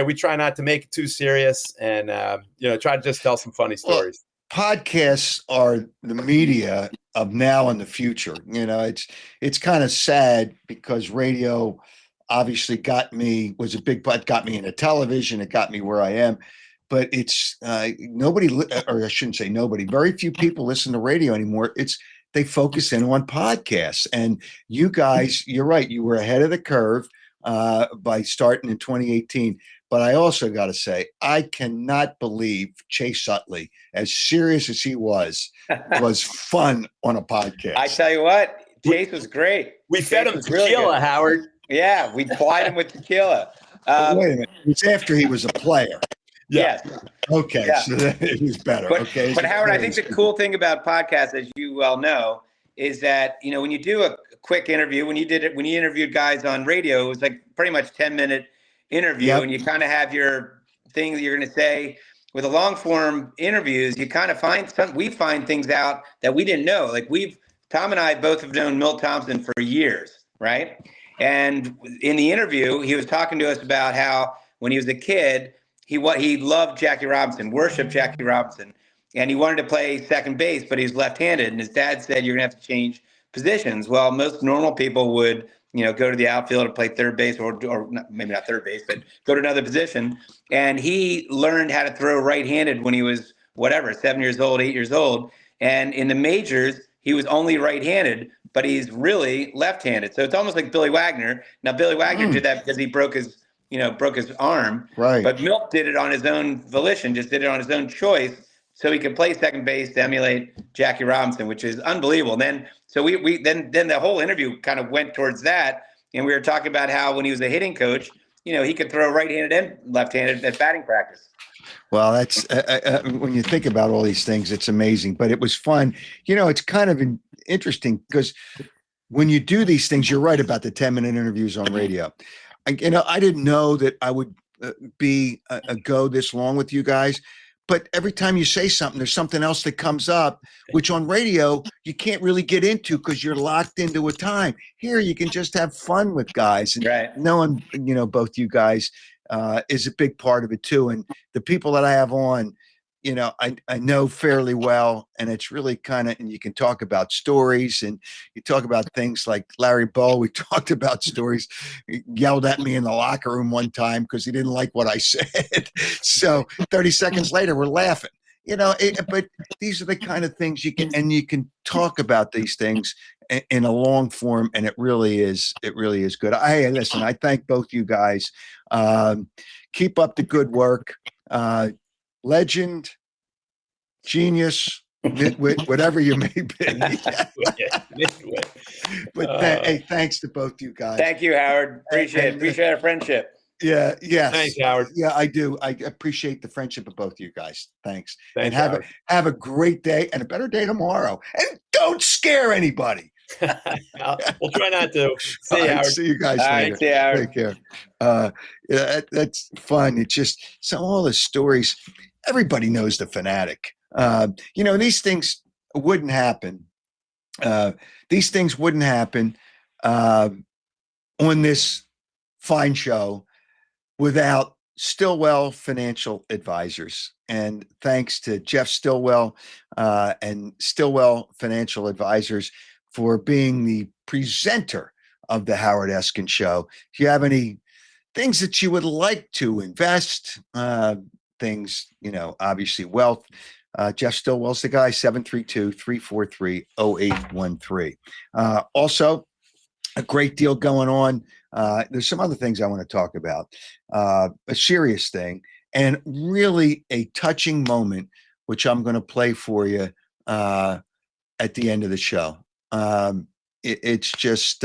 we try not to make it too serious and, try to just tell some funny stories. Podcasts are the media of now and the future. It's kind of sad because radio obviously got me into television. It got me where I am, but it's nobody, or I shouldn't say nobody, very few people listen to radio anymore. They focus in on podcasts, and you guys, you're right. You were ahead of the curve by starting in 2018. But I also got to say, I cannot believe Chase Utley, as serious as he was fun on a podcast. I tell you what, Chase was great. We fed him tequila, Howard. Yeah, we plied him with tequila. Wait a minute. It's after he was a player. Yes. Okay, yeah. So it was better. But Howard, I think the cool thing about podcasts, as you well know, is that, when you do a quick interview, when you interviewed guys on radio, it was like pretty much 10-minute interview, and you kind of have your thing that you're going to say. With the long form interviews, you kind of we find things out that we didn't know. Like Tom and I both have known Milt Thompson for years, right? And in the interview, he was talking to us about how when he was a kid, he loved Jackie Robinson, worshipped Jackie Robinson, and he wanted to play second base, but he was left-handed. And his dad said, "You're going to have to change positions." Well, most normal people would go to the outfield or play third base, or maybe not third base, but go to another position. And he learned how to throw right-handed when he was 7 years old, 8 years old. And in the majors, he was only right-handed, but he's really left-handed. So it's almost like Billy Wagner. Now, Billy Wagner did that because he broke his arm. Right. But Milt did it on his own volition, just did it on his own choice, so he could play second base to emulate Jackie Robinson, which is unbelievable. Then the whole interview kind of went towards that, and we were talking about how when he was a hitting coach, he could throw right-handed and left-handed at batting practice. Well, that's when you think about all these things, it's amazing. But it was fun. It's kind of interesting because when you do these things, you're right about the 10-minute interviews on radio. I didn't know that I would be a go this long with you guys. But every time you say something, there's something else that comes up, which on radio, you can't really get into because you're locked into a time. Here, you can just have fun with guys. And right. Knowing, both you guys is a big part of it too. And the people that I have on, I know fairly well. And it's really and you can talk about stories, and you talk about things like Larry Bow. We talked about stories. He yelled at me in the locker room one time because he didn't like what I said. So 30 seconds later, we're laughing. But these are the kind of things you can talk about these things in a long form, and it really is good. Listen, I thank both you guys. Keep up the good work. Legend, genius, nitwit, whatever you may be. But hey, thanks to both you guys. Thank you, Howard. Appreciate our friendship. Yeah. Yes. Thanks, Howard. Yeah, I do. I appreciate the friendship of both of you guys. Thanks. Thanks, and have a great day and a better day tomorrow. And don't scare anybody. We'll try not to. See you, Howard. See you guys later. Right, see you, Howard. Take care. That's fun. It's just all the stories. Everybody knows the Phanatic. These things wouldn't happen. These things wouldn't happen on this fine show without Stillwell Financial Advisors. And thanks to Jeff Stillwell and Stillwell Financial Advisors for being the presenter of the Howard Eskin Show. If you have any things that you would like to invest, things, obviously wealth, Jeff Stillwell's the guy, 732-343-0813. Also, a great deal going on. There's some other things I want to talk about. A serious thing, and really a touching moment, which I'm going to play for you at the end of the show. It's just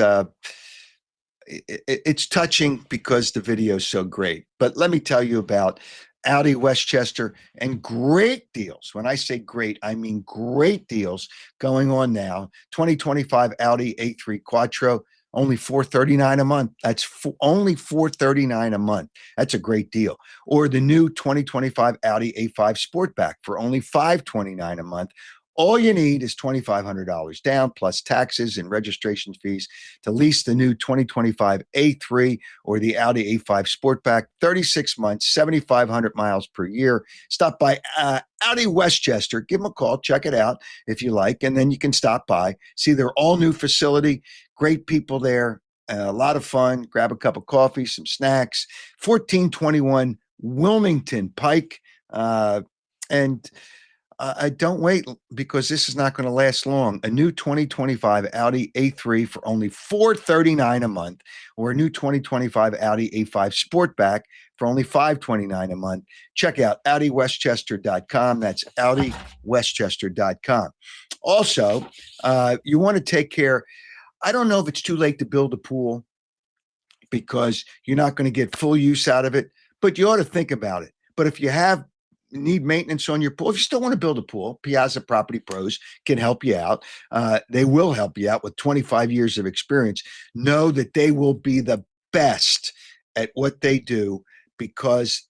it's touching because the video is so great. But let me tell you about Audi Westchester and great deals. When I say great, I mean great deals going on now. 2025 Audi A3 Quattro, only $439 a month. That's only $439 a month. That's a great deal. Or the new 2025 Audi A5 Sportback for only $529 a month. All you need is $2,500 down plus taxes and registration fees to lease the new 2025 A3 or the Audi A5 Sportback, 36 months, 7,500 miles per year. Stop by Audi Westchester. Give them a call. Check it out if you like. And then you can stop by, see their all-new facility. Great people there. A lot of fun. Grab a cup of coffee, some snacks. 1421 Wilmington Pike. Don't wait, because this is not going to last long. A new 2025 Audi A3 for only $439 a month, or a new 2025 Audi A5 Sportback for only $529 a month. Check out AudiWestchester.com. That's AudiWestchester.com. Also, you want to take care. I don't know if it's too late to build a pool, because you're not going to get full use out of it, but you ought to think about it. But if you need maintenance on your pool, if you still want to build a pool, Piazza Property Pros can help you out. They will help you out with 25 years of experience. Know that they will be the best at what they do, because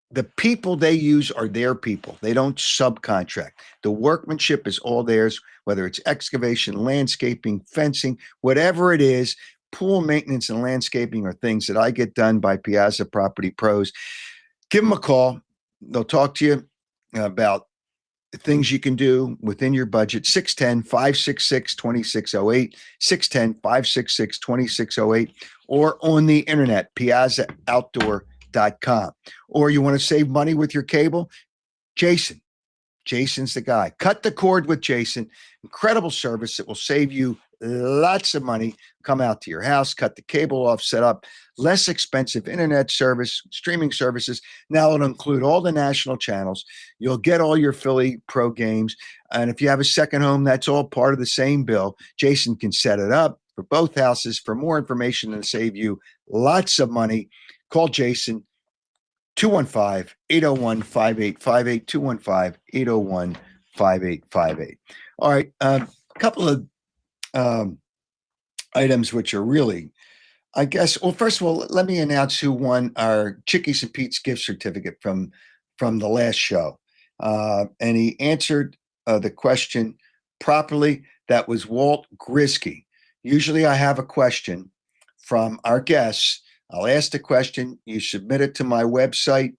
the people they use are their people. They don't subcontract. The workmanship is all theirs, whether it's excavation, landscaping, fencing, whatever it is. Pool maintenance and landscaping are things that I get done by Piazza Property Pros. Give them a call. They'll talk to you about things you can do within your budget. 610-566-2608, 610-566-2608, or on the internet, piazzaoutdoor.com. Or you want to save money with your cable? Jason's the guy. Cut the cord with Jason. Incredible service that will save you lots of money. Come out to your house, cut the cable off, set up less expensive internet service, streaming services. Now it'll include all the national channels. You'll get all your Philly pro games. And if you have a second home, that's all part of the same bill. Jason can set it up for both houses. For more information and save you lots of money, call Jason, 215-801-5858, 215-801-5858. All right, a couple of items which are really, I guess, well, first of all, let me announce who won our Chickies and Pete's gift certificate from the last show. And he answered the question properly. That was Walt Grisky. Usually I have a question from our guests. I'll ask the question. You submit it to my website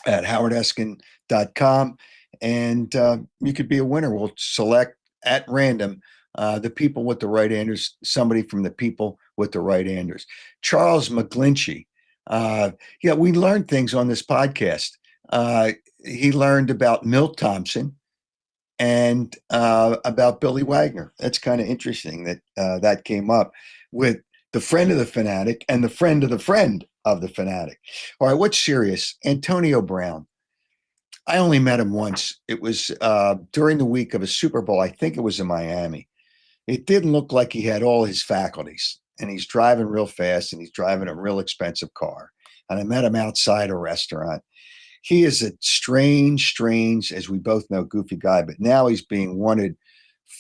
at howardeskin.com, and you could be a winner. We'll select at random the people with the right answers, somebody from the people with the right answers. Charles McGlinchey. We learned things on this podcast. He learned about Milt Thompson and about Billy Wagner. That's kind of interesting that that came up with the friend of the Phanatic and the friend of the friend of the Phanatic. All right, what's serious? Antonio Brown. I only met him once. It was during the week of a Super Bowl. I think it was in Miami. It didn't look like he had all his faculties, and he's driving real fast, and he's driving a real expensive car. And I met him outside a restaurant. He is a strange, as we both know, goofy guy, but now he's being wanted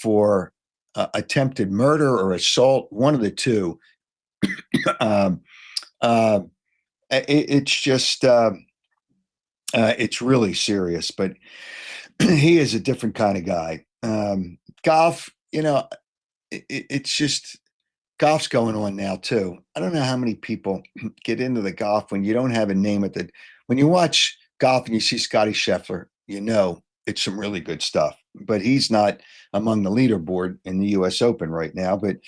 for attempted murder or assault, one of the two. It's just, it's really serious, but he is a different kind of guy. Golf, it's just, golf's going on now too. I don't know how many people get into the golf when you don't have a name at when you watch golf and you see Scotty Scheffler, it's some really good stuff, but he's not among the leaderboard in the US Open right now. But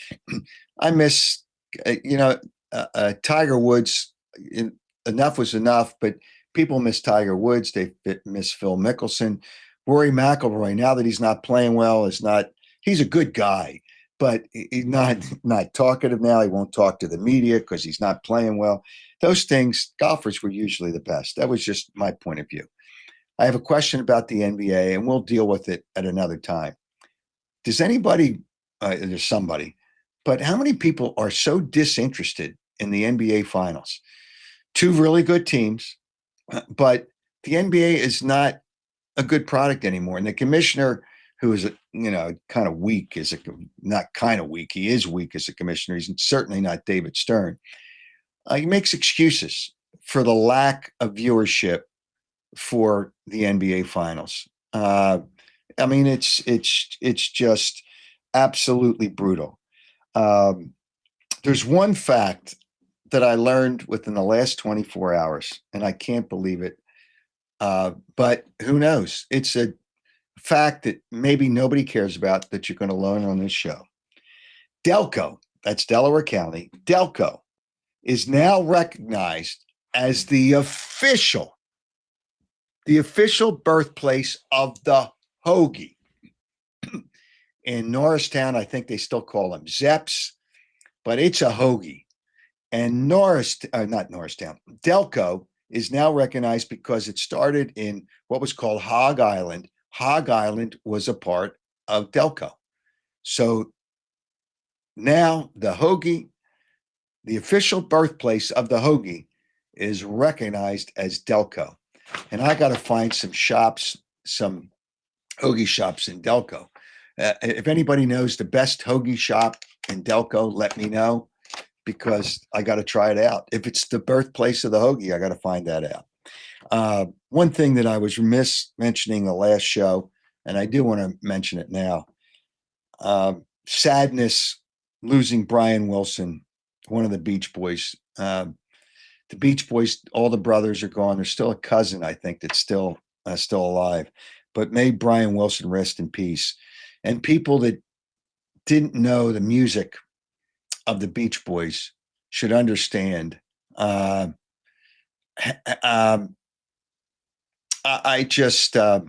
I miss, Tiger Woods. Enough was enough, but people miss Tiger Woods. They miss Phil Mickelson. Rory McIlroy, now that he's not playing well, he's a good guy, but he's not talkative now. He won't talk to the media because he's not playing well. those things, golfers were usually the best. That was just my point of view. I have a question about the NBA, and we'll deal with it at another time. Does anybody, there's somebody, but how many people are so disinterested in the NBA finals? Two really good teams, but the NBA is not a good product anymore. And the commissioner, who is, kind of weak, not kind of weak. He is weak as a commissioner. He's certainly not David Stern. He makes excuses for the lack of viewership for the NBA finals. I mean, it's just absolutely brutal. There's one fact that I learned within the last 24 hours, and I can't believe it. But who knows? It's a fact that maybe nobody cares about that you're going to learn on this show. Delco, that's Delaware County, Delco is now recognized as the official birthplace of the hoagie. In Norristown, I think they still call them Zeps, but it's a hoagie. And not Norristown, Delco is now recognized because it started in what was called Hog Island. Hog Island was a part of Delco. So now the hoagie, the official birthplace of the hoagie, is recognized as Delco. And I got to find some hoagie shops in Delco. If anybody knows the best hoagie shop in Delco, let me know, because I got to try it out. If it's the birthplace of the hoagie, I got to find that out. One thing that I was remiss mentioning the last show, and I do want to mention it now, sadness, losing Brian Wilson, one of the Beach Boys. The Beach Boys, all the brothers are gone. There's still a cousin, I think, that's still alive. But may Brian Wilson rest in peace. And people that didn't know the music of the Beach Boys should understand. I just, so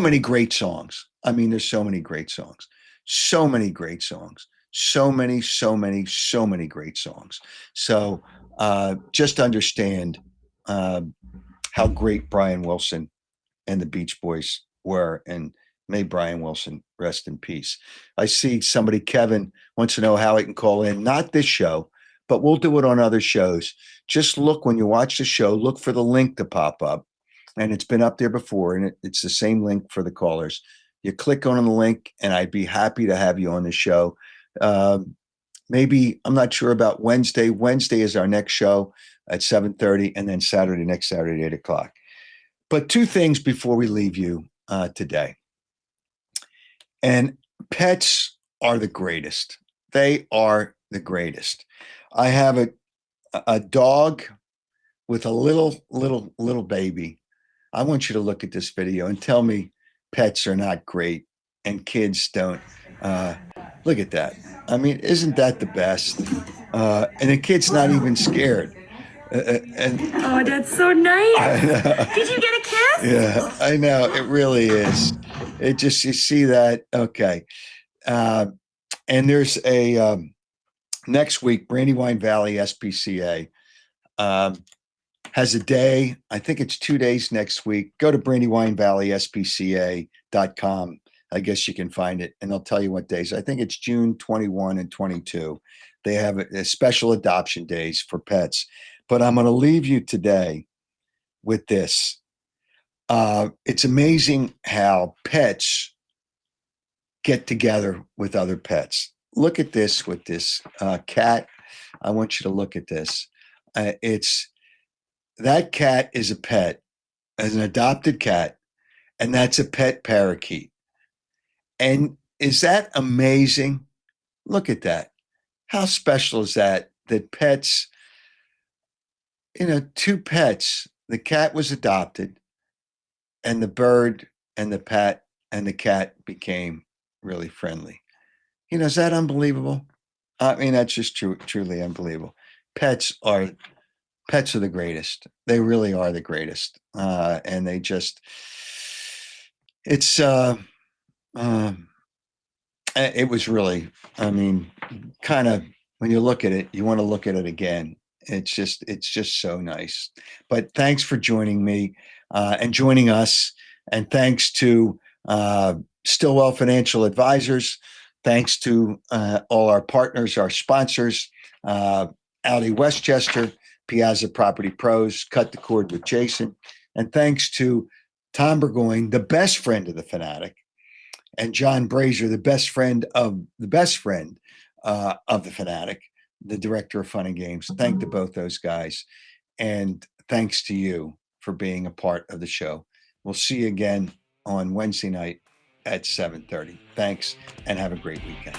many great songs. I mean, there's so many great songs, so many great songs, so many great songs. So just understand how great Brian Wilson and the Beach Boys were, and may Brian Wilson rest in peace. I see somebody, Kevin, wants to know how he can call in. Not this show, but we'll do it on other shows. Just look, when you watch the show, look for the link to pop up. And it's been up there before, and it's the same link for the callers. You click on the link, and I'd be happy to have you on the show. Maybe, I'm not sure about Wednesday. Wednesday is our next show at 7:30, and then next Saturday, 8 o'clock. But two things before we leave you today. And pets are the greatest. They are the greatest. I have a dog with a little baby. I want you to look at this video and tell me pets are not great and kids don't. Look at that. I mean, isn't that the best? And the kid's not even scared. Oh, that's so nice. Did you get a kiss? Yeah, I know. It really is. It just, you see that. Okay. And there's a, next week, Brandywine Valley SPCA has a day. I think it's 2 days next week. Go to BrandywineValleySPCA.com. I guess you can find it, and they'll tell you what days. I think it's June 21 and 22. They have a special adoption days for pets. But I'm going to leave you today with this. It's amazing how pets get together with other pets. Look at this with this cat. I want you to look at this. That cat is a pet, as an adopted cat, and that's a pet parakeet. And is that amazing? Look at that. How special is that? That pets, two pets. The cat was adopted, and the bird and the cat became really friendly. Is that unbelievable? I mean, that's just truly unbelievable. Pets are the greatest. They really are the greatest. And they just, it was really, I mean, kind of when you look at it, you want to look at it again. It's just so nice. But thanks for joining me and joining us. And thanks to Stillwell Financial Advisors. Thanks to all our partners, our sponsors, Audi Westchester, Piazza Property Pros, Cut the Cord with Jason. And thanks to Tom Burgoyne, the best friend of the Phanatic, and John Brazer, the best friend of the Phanatic, the director of Fun and Games. Thank to both those guys. And thanks to you for being a part of the show. We'll see you again on Wednesday night at 7:30. Thanks, and have a great weekend.